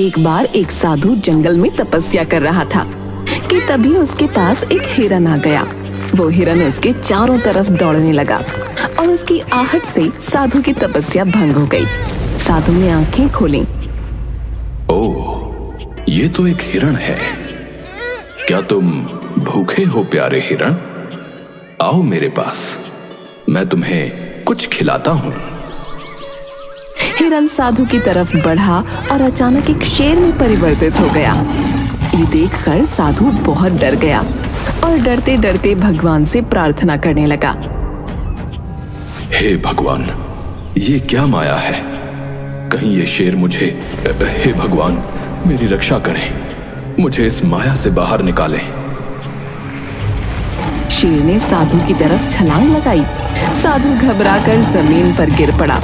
एक बार एक साधु जंगल में तपस्या कर रहा था कि तभी उसके पास एक हिरन आ गया। वो हिरन उसके चारों तरफ दौड़ने लगा और उसकी आहट से साधु की तपस्या भंग हो गई। साधु ने आंखें खोली। ओह, ये तो एक हिरण है। क्या तुम भूखे हो प्यारे हिरण? आओ मेरे पास, मैं तुम्हें कुछ खिलाता हूँ। हिरन साधु की तरफ बढ़ा और अचानक एक शेर में परिवर्तित हो गया। ये देखकर साधु बहुत डर गया और डरते डरते भगवान से प्रार्थना करने लगा। हे भगवान, ये क्या माया है? कहीं ये शेर मुझे, हे भगवान मेरी रक्षा करें, मुझे इस माया से बाहर निकालें। शेर ने साधु की तरफ छलांग लगाई। साधु घबराकर जमीन पर गिर पड़ा,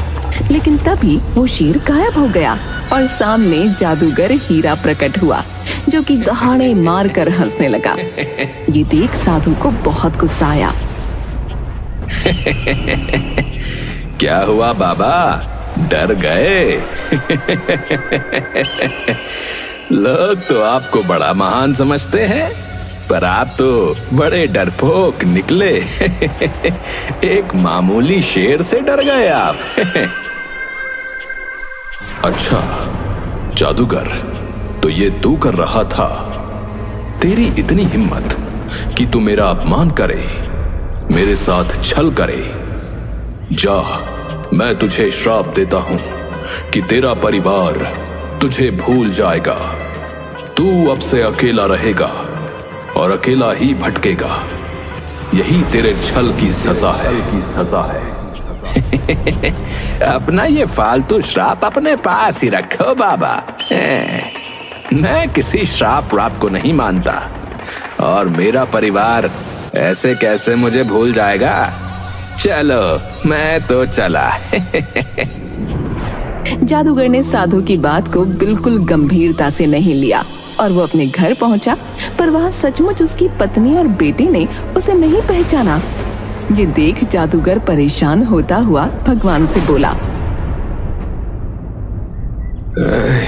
लेकिन तभी वो शेर गायब हो गया और सामने जादूगर हीरा प्रकट हुआ, जो कि दहाड़े मारकर हंसने लगा। ये देख साधु को बहुत गुस्सा आया। क्या हुआ बाबा, डर गए? लोग तो आपको बड़ा महान समझते हैं, पर आप तो बड़े डरपोक निकले। एक मामूली शेर से डर गए आप। अच्छा जादूगर, तो ये तू कर रहा था? तेरी इतनी हिम्मत कि तू मेरा अपमान करे, मेरे साथ छल करे। जा, मैं तुझे श्राप देता हूं कि तेरा परिवार तुझे भूल जाएगा। तू अब से अकेला रहेगा और अकेला ही भटकेगा। यही तेरे छल की सजा है। अपना ये फालतू श्राप अपने पास ही रखो बाबा। मैं किसी श्राप व्राप को नहीं मानता, और मेरा परिवार ऐसे कैसे मुझे भूल जाएगा। चलो मैं तो चला। जादूगर ने साधु की बात को बिल्कुल गंभीरता से नहीं लिया और वो अपने घर पहुंचा, पर वहां सचमुच उसकी पत्नी और बेटी ने उसे नहीं पहचाना। ये देख जादूगर परेशान होता हुआ भगवान से बोला।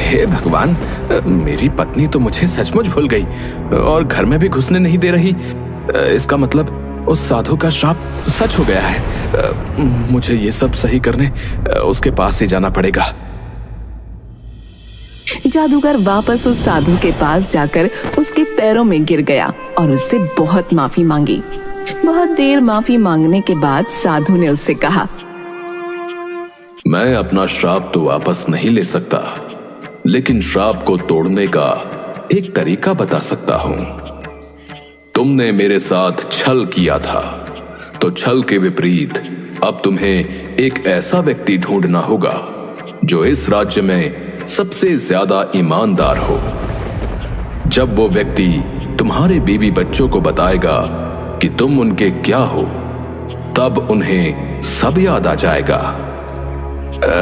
हे भगवान, मेरी पत्नी तो मुझे सचमुच भूल गई और घर में भी घुसने नहीं दे रही। इसका मतलब उस साधु का श्राप सच हो गया है। मुझे ये सब सही करने उसके पास ही जाना पड़ेगा। जादूगर वापस उस साधु के पास जाकर उसके पैरों में गिर गया और उससे बहुत माफी मांगी। बहुत देर माफी मांगने के बाद साधु ने उससे कहा, मैं अपना श्राप तो वापस नहीं ले सकता, लेकिन श्राप को तोड़ने का एक तरीका बता सकता हूं। तुमने मेरे साथ छल किया था, तो छल के विपरीत अब तुम्हें एक ऐसा व्यक्ति ढूंढना होगा जो इस राज्य में सबसे ज्यादा ईमानदार हो। जब वो व्यक्ति तुम्हारे बीवी बच्चों को बताएगा कि तुम उनके क्या हो, तब उन्हें सब याद आ जाएगा।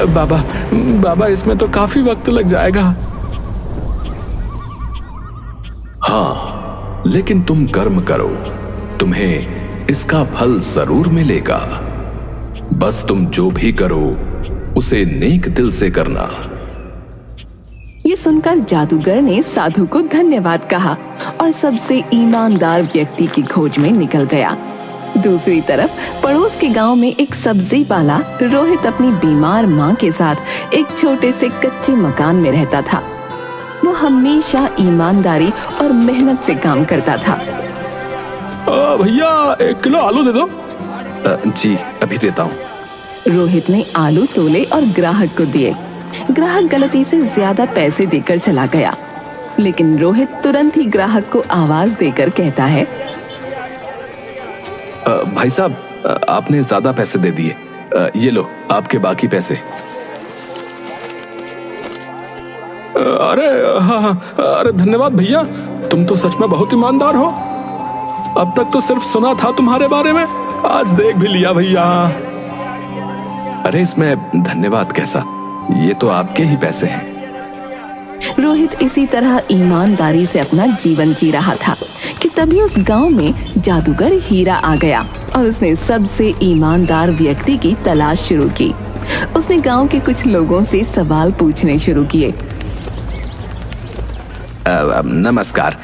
बाबा इसमें तो काफी वक्त लग जाएगा। हाँ, लेकिन तुम कर्म करो, तुम्हें इसका फल जरूर मिलेगा। बस तुम जो भी करो उसे नेक दिल से करना। ये सुनकर जादूगर ने साधु को धन्यवाद कहा और सबसे ईमानदार व्यक्ति की खोज में निकल गया। दूसरी तरफ पड़ोस के गांव में एक सब्जी वाला रोहित अपनी बीमार मां के साथ एक छोटे से कच्चे मकान में रहता था। वो हमेशा ईमानदारी और मेहनत से काम करता था। भैया 1 किलो आलू दे दो। जी अभी देता हूँ। रोहित ने आलू तोले और ग्राहक को दिए। ग्राहक गलती से ज्यादा पैसे देकर चला गया, लेकिन रोहित तुरंत ही ग्राहक को आवाज देकर कहता है, भाई साहब, आपने ज्यादा पैसे दे दिए, ये लो आपके बाकी पैसे। अरे धन्यवाद भैया, तुम तो सच में बहुत ईमानदार हो। अब तक तो सिर्फ सुना था तुम्हारे बारे में, आज देख भी लिया भैया। अरे इसमें धन्यवाद कैसा, ये तो आपके ही पैसे हैं। रोहित इसी तरह ईमानदारी से अपना जीवन जी रहा था कि तभी उस गांव में जादूगर हीरा आ गया और उसने सबसे ईमानदार व्यक्ति की तलाश शुरू की। उसने गांव के कुछ लोगों से सवाल पूछने शुरू किए। नमस्कार।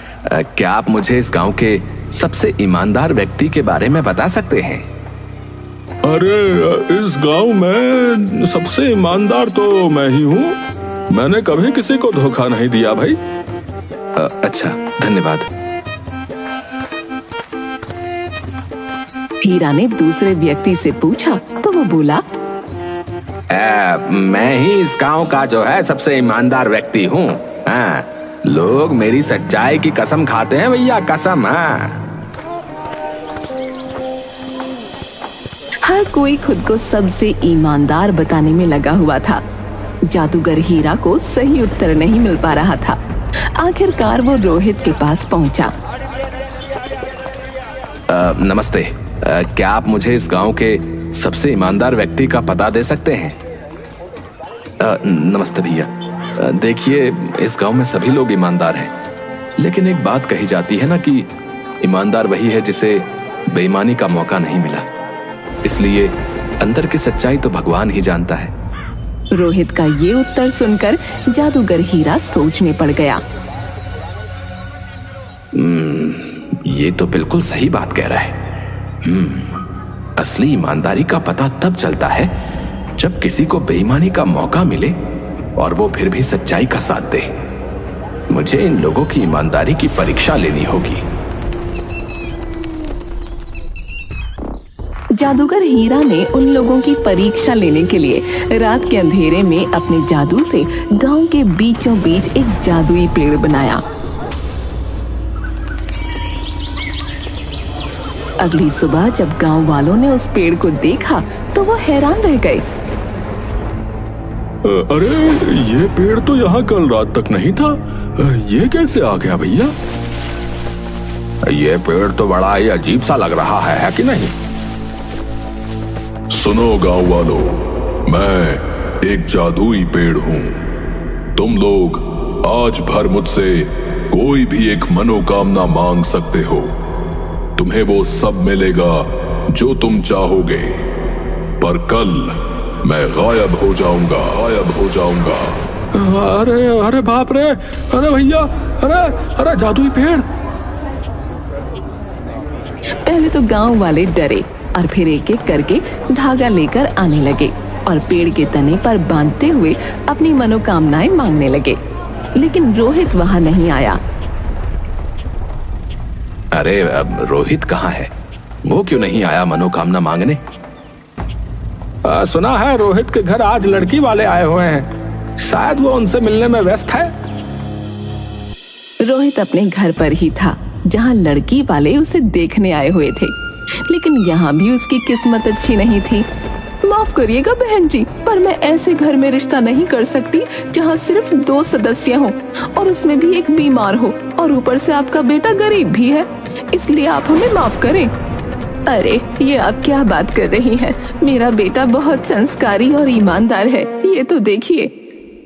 क्या आप मुझे इस गांव के सबसे ईमानदार व्यक्ति के बारे में बता सकते हैं? अरे इस गांव में सबसे ईमानदार तो मैं ही हूँ। मैंने कभी किसी को धोखा नहीं दिया भाई। अच्छा, धन्यवाद। हीरा ने दूसरे व्यक्ति से पूछा तो वो बोला, मैं ही इस गांव का जो है सबसे ईमानदार व्यक्ति हूँ। लोग मेरी सच्चाई की कसम खाते हैं भैया, कसम। हर कोई खुद को सबसे ईमानदार बताने में लगा हुआ था। जादूगर हीरा को सही उत्तर नहीं मिल पा रहा था। आखिरकार वो रोहित के पास पहुंचा। नमस्ते। क्या आप मुझे इस गांव के सबसे ईमानदार व्यक्ति का पता दे सकते हैं? नमस्ते भैया। देखिए, इस गांव में सभी लोग ईमानदार हैं, लेकिन एक बात कही जाती है ना कि ईमानदार वही है जिसे बेईमानी का मौका नहीं मिला। इसलिए अंदर की सच्चाई तो भगवान ही जानता है। रोहित का ये उत्तर सुनकर जादूगर हीरा सोच में पड़ गया। ये तो बिल्कुल सही बात कह रहा है। असली ईमानदारी का पता तब चलता है जब किसी को बेईमानी का मौका मिले और वो फिर भी सच्चाई का साथ दे। मुझे इन लोगों की ईमानदारी की परीक्षा लेनी होगी। जादूगर हीरा ने उन लोगों की परीक्षा लेने के लिए रात के अंधेरे में अपने जादू से गांव के बीचों बीच एक जादुई पेड़ बनाया। अगली सुबह जब गांव वालों ने उस पेड़ को देखा तो वो हैरान रह गए। अरे ये पेड़ तो यहाँ कल रात तक नहीं था, ये कैसे आ गया भैया? ये पेड़ तो बड़ा ही अजीब सा लग रहा है कि नहीं? सुनो गांव वालों, मैं एक जादुई पेड़ हूँ। तुम लोग आज भर मुझसे कोई भी एक मनोकामना मांग सकते हो। तुम्हें वो सब मिलेगा जो तुम चाहोगे, पर कल मैं गायब हो जाऊंगा। अरे बाप रे, अरे भैया, अरे जादुई पेड़। पहले तो गांव वाले डरे और फिर एक एक करके धागा लेकर आने लगे और पेड़ के तने पर बांधते हुए अपनी मनोकामनाएं मांगने लगे। लेकिन रोहित वहां नहीं आया। अरे अब रोहित कहाँ है? वो क्यों नहीं आया मनोकामना मांगने? सुना है रोहित के घर आज लड़की वाले आए हुए हैं, शायद वो उनसे मिलने में व्यस्त है। रोहित अपने घर पर ही था जहां लड़की वाले उसे देखने आए हुए थे, लेकिन यहाँ भी उसकी किस्मत अच्छी नहीं थी। माफ करिएगा बहन जी, पर मैं ऐसे घर में रिश्ता नहीं कर सकती जहाँ सिर्फ 2 सदस्य हों और उसमें भी एक बीमार हो और ऊपर से आपका बेटा गरीब भी है, इसलिए आप हमें माफ करें। अरे ये आप क्या बात कर रही हैं? मेरा बेटा बहुत संस्कारी और ईमानदार है, ये तो देखिए।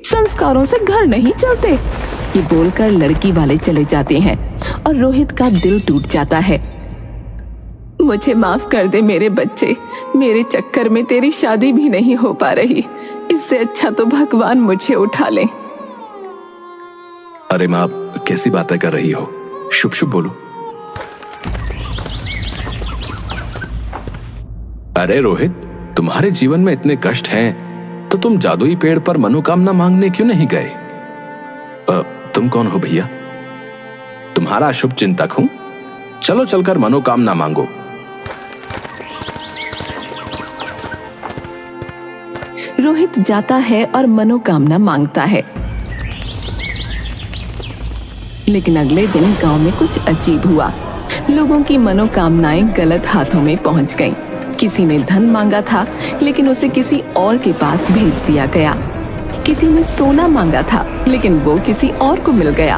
संस्कारों से घर नहीं चलते। ये बोलकर लड़की वाले चले जाते हैं और रोहित का दिल टूट जाता है। मुझे माफ कर दे मेरे बच्चे, मेरे चक्कर में तेरी शादी भी नहीं हो पा रही। इससे अच्छा तो भगवान मुझे उठा ले। अरे माँ, कैसी बातें कर रही हो? शुभ शुभ बोलो। अरे रोहित, तुम्हारे जीवन में इतने कष्ट हैं, तो तुम जादुई पेड़ पर मनोकामना मांगने क्यों नहीं गए? तुम कौन हो भैया? तुम्हारा शुभ चिंतक हूं। चलो चलकर मनोकामना मांगो। रोहित जाता है और मनोकामना मांगता है, लेकिन अगले दिन गांव में कुछ अजीब हुआ। लोगों की मनोकामनाएं गलत हाथों में पहुंच गईं। किसी ने धन मांगा था, लेकिन उसे किसी और के पास भेज दिया गया। किसी ने सोना मांगा था, लेकिन वो किसी और को मिल गया।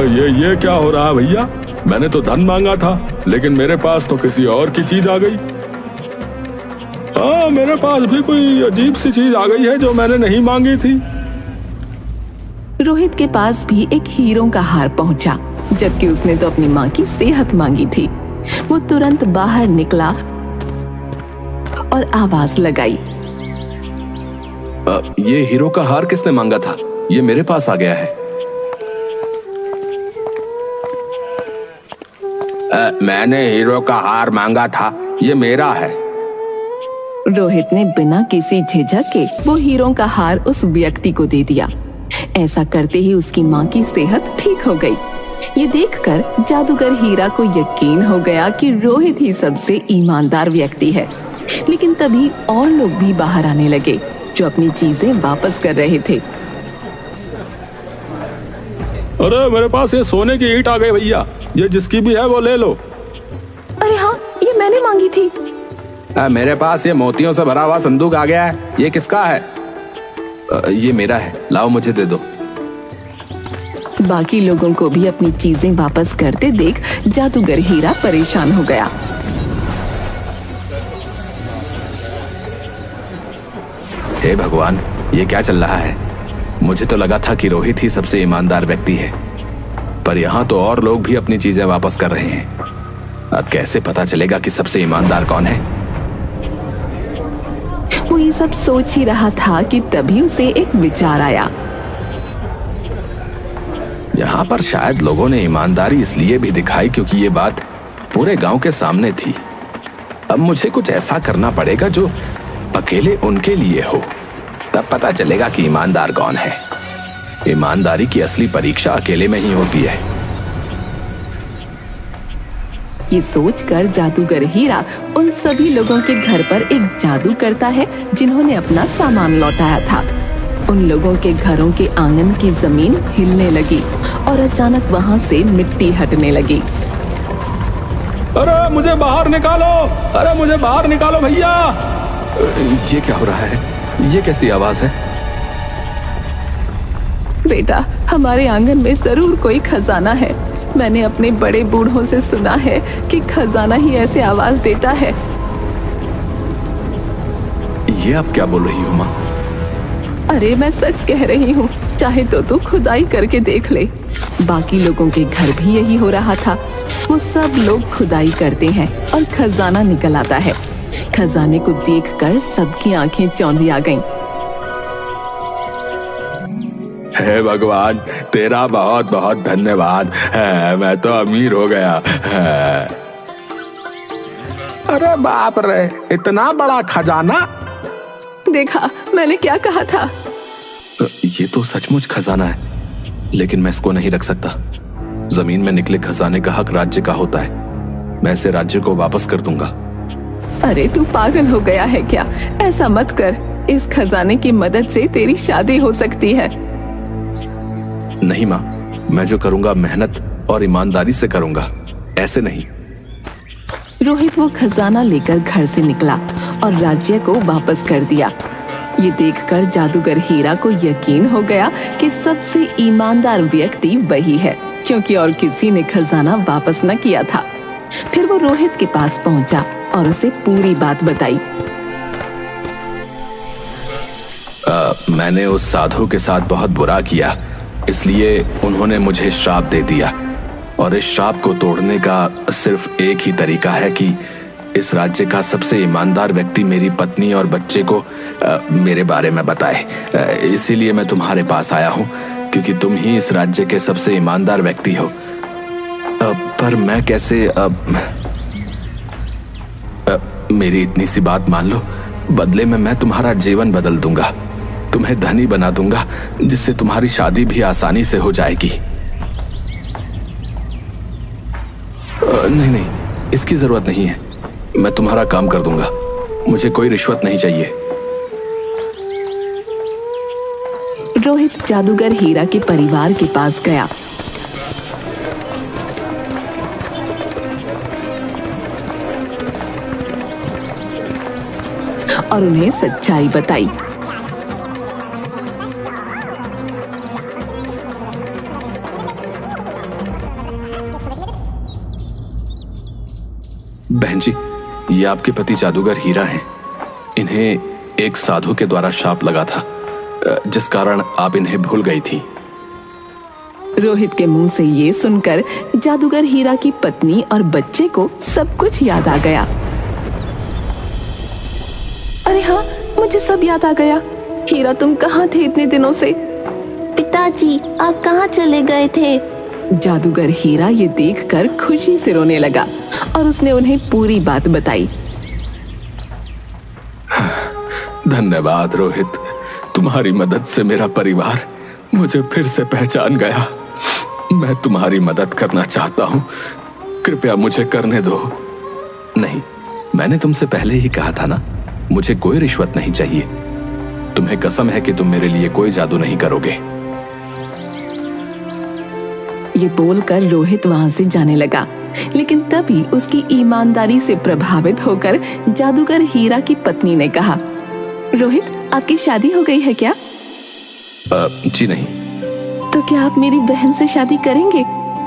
ये क्या हो रहा है भैया? मैंने तो धन मांगा था, लेकिन मेरे पास तो किसी और की चीज आ गई। मेरे पास भी कोई अजीब सी चीज आ गई है जो मैंने नहीं मांगी थी। रोहित के पास भी एक हीरों का हार पहुंचा, जबकि उसने तो अपनी माँ की सेहत मांगी थी। वो तुरंत बाहर निकला और आवाज लगाई, ये हीरो का हार किसने मांगा था? ये मेरे पास आ गया है। मैंने हीरो का हार मांगा था, ये मेरा है। रोहित ने बिना किसी झिझक के वो हीरो का हार उस व्यक्ति को दे दिया। ऐसा करते ही उसकी माँ की सेहत ठीक हो गई। ये देखकर जादूगर हीरा को यकीन हो गया कि रोहित ही सबसे ईमानदार व्यक्ति है। लेकिन तभी और लोग भी बाहर आने लगे जो अपनी चीजें वापस कर रहे थे। अरे मेरे पास ये सोने की ईंट आ गई भैया, ये जिसकी भी है वो ले लो। अरे हाँ, ये मैंने मांगी थी। मेरे पास ये मोतियों से भरा हुआ संदूक आ गया है, ये किसका है? ये मेरा है, लाओ मुझे दे दो। बाकी लोगों को भी अपनी चीजें वापस करते देख जादूगर हीरा परेशान हो गया। हे भगवान, ये क्या चल रहा है? मुझे तो लगा था कि रोहित ही सबसे ईमानदार व्यक्ति है, पर यहाँ तो और लोग भी अपनी चीजें वापस कर रहे हैं। अब कैसे पता चलेगा कि सबसे ईमानदार कौन है? वो ये सब सोच ही रहा था कि तभी उसे एक विचार आया। यहाँ पर शायद लोगों ने ईमानदारी इसलिए भी दिखाई क्योंकि ये बात पूरे गांव के सामने थी। अब मुझे कुछ ऐसा करना पड़ेगा जो अकेले उनके लिए हो, तब पता चलेगा कि ईमानदार कौन है। ईमानदारी की असली परीक्षा अकेले में ही होती है। ये सोचकर जादूगर हीरा उन सभी लोगों के घर पर एक जादू करता है जिन्होंने अपना सामान लौटाया था। उन लोगों के घरों के आंगन की जमीन हिलने लगी और अचानक वहां से मिट्टी हटने लगी। अरे मुझे बाहर निकालो, अरे मुझे बाहर निकालो भैया। ये क्या हो रहा है? ये कैसी आवाज है? बेटा, हमारे आंगन में जरूर कोई खजाना है। मैंने अपने बड़े बूढ़ों से सुना है कि खजाना ही ऐसे आवाज देता है। ये आप क्या बोल रही हो माँ? अरे मैं सच कह रही हूँ, चाहे तो तू खुदाई करके देख ले। बाकी लोगों के घर भी यही हो रहा था। वो सब लोग खुदाई करते हैं और खजाना निकल आता है। खजाने को देखकर सबकी आंखें चौंधी आ गईं। हे भगवान, तेरा बहुत बहुत धन्यवाद है, मैं तो अमीर हो गया है। अरे बाप रे, इतना बड़ा खजाना! देखा, मैंने क्या कहा था। ये तो सचमुच खजाना है, लेकिन मैं इसको नहीं रख सकता। जमीन में निकले खजाने का हक राज्य का होता है। मैं इसे राज्य को वापस कर दूंगा। अरे तू पागल हो गया है क्या? ऐसा मत कर। इस खजाने की मदद से तेरी शादी हो सकती है। नहीं माँ, मैं जो करूंगा मेहनत और ईमानदारी से करूंगा, ऐसे नहीं। रोहित वो खजाना लेकर घर से निकला और राज्य को वापस कर दिया। ये देखकर जादूगर हीरा को यकीन हो गया कि सबसे ईमानदार व्यक्ति वही है, क्योंकि और किसी ने खजाना वापस न किया था। फिर वो रोहित के पास पहुंचा और उसे पूरी बात बताई। मैंने उस साधु के साथ बहुत बुरा किया, इसलिए उन्होंने मुझे श्राप दे दिया। और इस श्राप को तोड़ने का सिर्फ एक ही तरीका है कि इस राज्य का सबसे ईमानदार व्यक्ति मेरी पत्नी और बच्चे को मेरे बारे में बताए। इसीलिए मैं तुम्हारे पास आया हूँ, क्योंकि तुम ही इस राज्य के सबसे ईमानदार व्यक्ति हो। पर मैं कैसे? मेरी इतनी सी बात मान लो, बदले में मैं तुम्हारा जीवन बदल दूंगा। तुम्हें धनी बना दूंगा, जिससे तुम्हारी शादी भी आसानी से हो जाएगी। नहीं, इसकी जरूरत नहीं है। मैं तुम्हारा काम कर दूंगा। मुझे कोई रिश्वत नहीं चाहिए। रोहित जादूगर हीरा के परिवार के पास गया। और उन्हें सच्चाई बताई। बहन जी, ये आपके पति जादूगर हीरा हैं। इन्हें एक साधु के द्वारा शाप लगा था, जिस कारण आप इन्हें भूल गई थी। रोहित के मुंह से ये सुनकर जादूगर हीरा की पत्नी और बच्चे को सब कुछ याद आ गया। अरे हाँ, मुझे सब याद आ गया। हीरा, तुम कहाँ थे इतने दिनों से? पिताजी, आप कहाँ चले गए थे? जादूगर हीरा ये देखकर खुशी से रोने लगा और उसने उन्हें पूरी बात बताई। धन्यवाद रोहित, तुम्हारी मदद से मेरा परिवार मुझे फिर से पहचान गया। मैं तुम्हारी मदद करना चाहता हूँ, कृपया मुझे करने दो। नहीं, मैंने तुमसे पहले ही कहा था ना, मुझे कोई रिश्वत नहीं चाहिए। तुम्हें कसम है कि तुम मेरे लिए कोई जादू नहीं करोगे। ये बोलकर रोहित वहां से जाने लगा, लेकिन तभी उसकी ईमानदारी से प्रभावित होकर जादूगर हीरा की पत्नी ने कहा, रोहित, आपकी शादी हो गई है क्या? जी नहीं। तो क्या आप मेरी बहन से शादी करेंगे?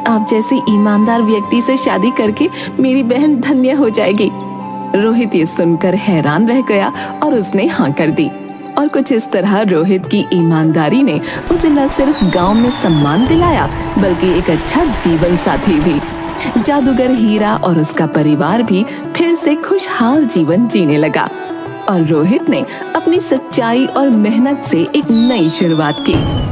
आप जैसे ईमानदार व्यक्ति से शादी करके मेरी बहन धन्य हो जाएगी। रोहित ये सुनकर हैरान रह गया और उसने हाँ कर दी। और कुछ इस तरह रोहित की ईमानदारी ने उसे न सिर्फ गांव में सम्मान दिलाया, बल्कि एक अच्छा जीवन साथी भी। जादूगर हीरा और उसका परिवार भी फिर से खुशहाल जीवन जीने लगा और रोहित ने अपनी सच्चाई और मेहनत से एक नई शुरुआत की।